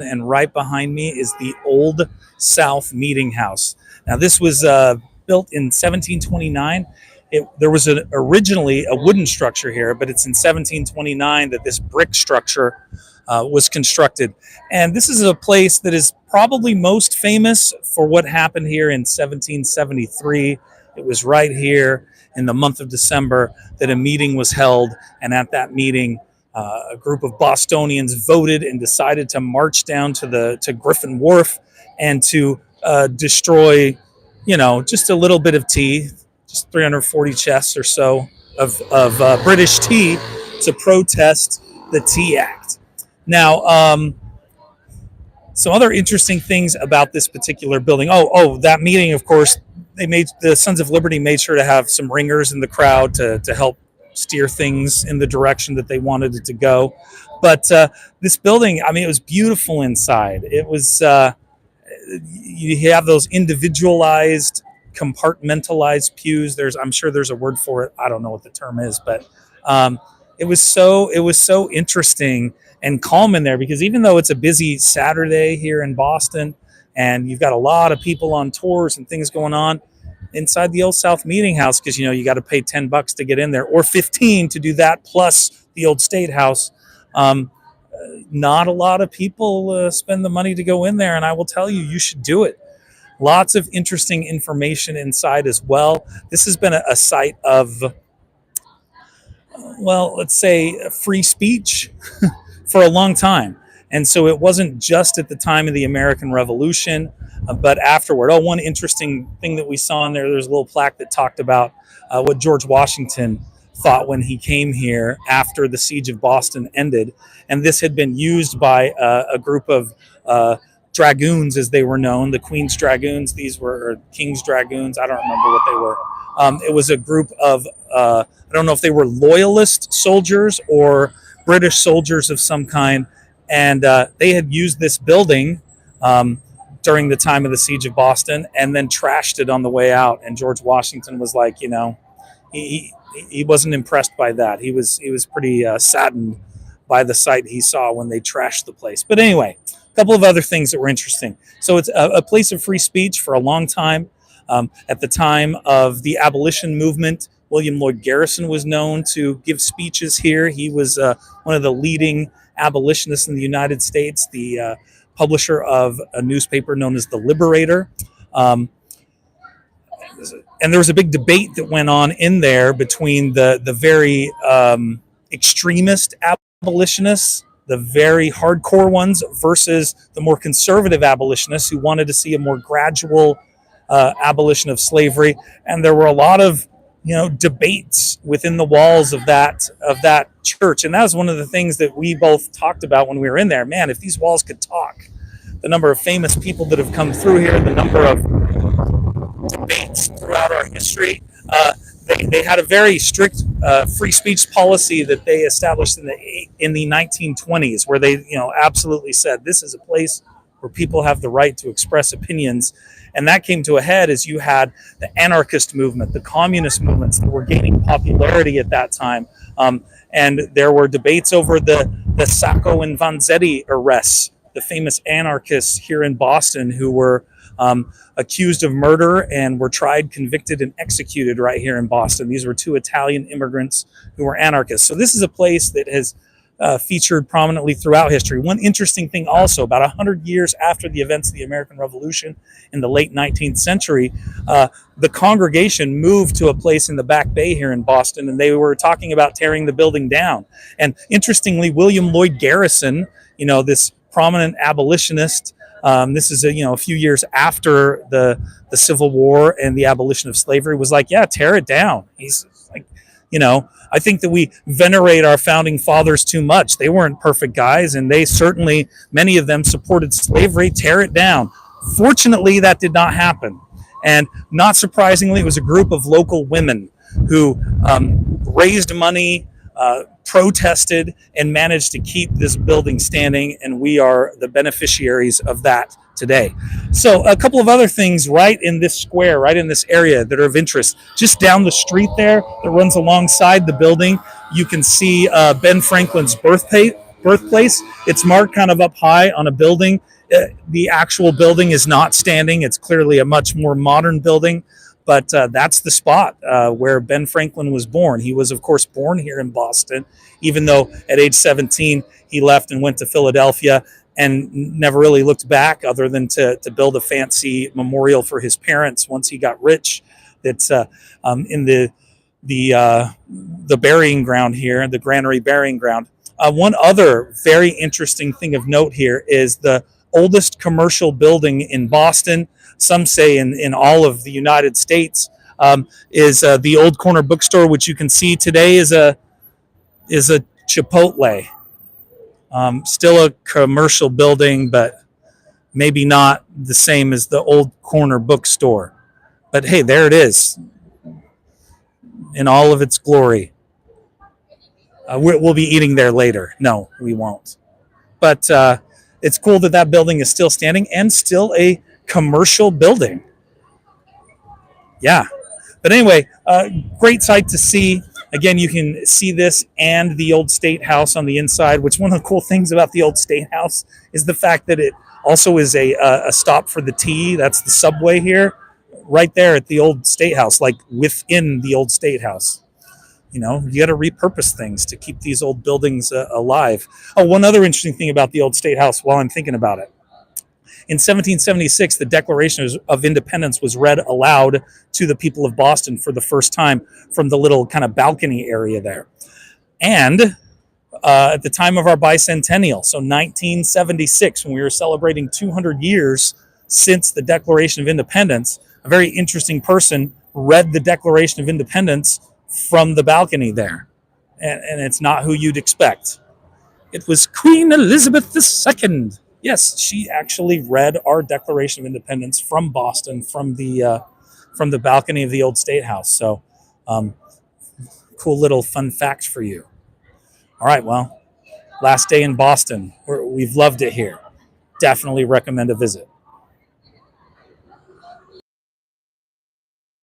and right behind me is the Old South Meeting House. Now, this was built in 1729. There was originally a wooden structure here, but it's in 1729 that this brick structure was constructed. And this is a place that is probably most famous for what happened here in 1773. It was right here in the month of December that a meeting was held, and at that meeting, a group of Bostonians voted and decided to march down to Griffin Wharf and to destroy, just a little bit of tea, just 340 chests or so of British tea to protest the Tea Act. Now, some other interesting things about this particular building. That meeting, of course, the Sons of Liberty made sure to have some ringers in the crowd to help steer things in the direction that they wanted it to go. But this building, it was beautiful inside. It was, you have those individualized, compartmentalized pews. I'm sure there's a word for it. I don't know what the term is, but it was so interesting and calm in there, because even though it's a busy Saturday here in Boston and you've got a lot of people on tours and things going on, inside the Old South Meeting House, because you got to pay $10 to get in there, or 15 to do that, plus the Old State House. Not a lot of people spend the money to go in there, and I will tell you, you should do it. Lots of interesting information inside as well. This has been a site of, let's say, free speech for a long time. And so it wasn't just at the time of the American Revolution, but afterward. One interesting thing that we saw in there's a little plaque that talked about what George Washington thought when he came here after the siege of Boston ended. And this had been used by a group of dragoons, as they were known, the Queen's Dragoons. These were King's Dragoons. I don't remember what they were. It was a group of, I don't know if they were loyalist soldiers or British soldiers of some kind. And they had used this building during the time of the siege of Boston, and then trashed it on the way out. And George Washington was like, he wasn't impressed by that. He was pretty saddened by the sight he saw when they trashed the place. But anyway, a couple of other things that were interesting. So it's a place of free speech for a long time. At the time of the abolition movement, William Lloyd Garrison was known to give speeches here. He was one of the leading abolitionists in the United States, the publisher of a newspaper known as The Liberator. And there was a big debate that went on in there between the very extremist abolitionists, the very hardcore ones, versus the more conservative abolitionists who wanted to see a more gradual abolition of slavery. And there were a lot of debates within the walls of that church. And that was one of the things that we both talked about when we were in there. Man, if these walls could talk, the number of famous people that have come through here, the number of debates throughout our history. They had a very strict free speech policy that they established in the 1920s, where they absolutely said this is a place where people have the right to express opinions. And that came to a head as you had the anarchist movement, the communist movements that were gaining popularity at that time. And there were debates over the Sacco and Vanzetti arrests, the famous anarchists here in Boston who were accused of murder and were tried, convicted, and executed right here in Boston. These were two Italian immigrants who were anarchists. So this is a place that has featured prominently throughout history. One interesting thing also, about 100 years after the events of the American Revolution in the late 19th century, the congregation moved to a place in the Back Bay here in Boston, and they were talking about tearing the building down. And interestingly, William Lloyd Garrison, this prominent abolitionist, this is a few years after the Civil War and the abolition of slavery, was like, yeah, tear it down. He's like, I think that we venerate our founding fathers too much. They weren't perfect guys, and they certainly, many of them supported slavery. Tear it down. Fortunately, that did not happen. And not surprisingly, it was a group of local women who raised money, protested, and managed to keep this building standing, and we are the beneficiaries of that today. So a couple of other things right in this square, right in this area that are of interest. Just down the street there that runs alongside the building, you can see Ben Franklin's birthplace. birthplace. It's marked kind of up high on a building. The actual building is not standing. It's clearly a much more modern building, but that's the spot where Ben Franklin was born. He was, of course, born here in Boston, even though at age 17 he left and went to Philadelphia and never really looked back other than to build a fancy memorial for his parents once he got rich. That's in the burying ground here, the Granary burying ground. One other very interesting thing of note here is the oldest commercial building in Boston, some say in all of the United States, is the Old Corner Bookstore, which you can see today is a Chipotle. Still a commercial building, but maybe not the same as the Old Corner Bookstore. But hey, there it is in all of its glory. We'll be eating there later. No, we won't. But it's cool that that building is still standing and still a commercial building. Yeah. But anyway, great sight to see. Again, you can see this and the old State House on the inside, which one of the cool things about the old State House is the fact that it also is a stop for the T. That's the subway here, right there at the old State House, like within the old State House. You know, you got to repurpose things to keep these old buildings alive. Oh, one other interesting thing about the old State House while I'm thinking about it. In 1776, the Declaration of Independence was read aloud to the people of Boston for the first time from the little kind of balcony area there. And at the time of our bicentennial, so 1976, when we were celebrating 200 years since the Declaration of Independence, a very interesting person read the Declaration of Independence from the balcony there. And it's not who you'd expect. It was Queen Elizabeth II. Yes, she actually read our Declaration of Independence from Boston, from the balcony of the old State House. So, cool little fun fact for you. All right, well, last day in Boston. We've loved it here. Definitely recommend a visit.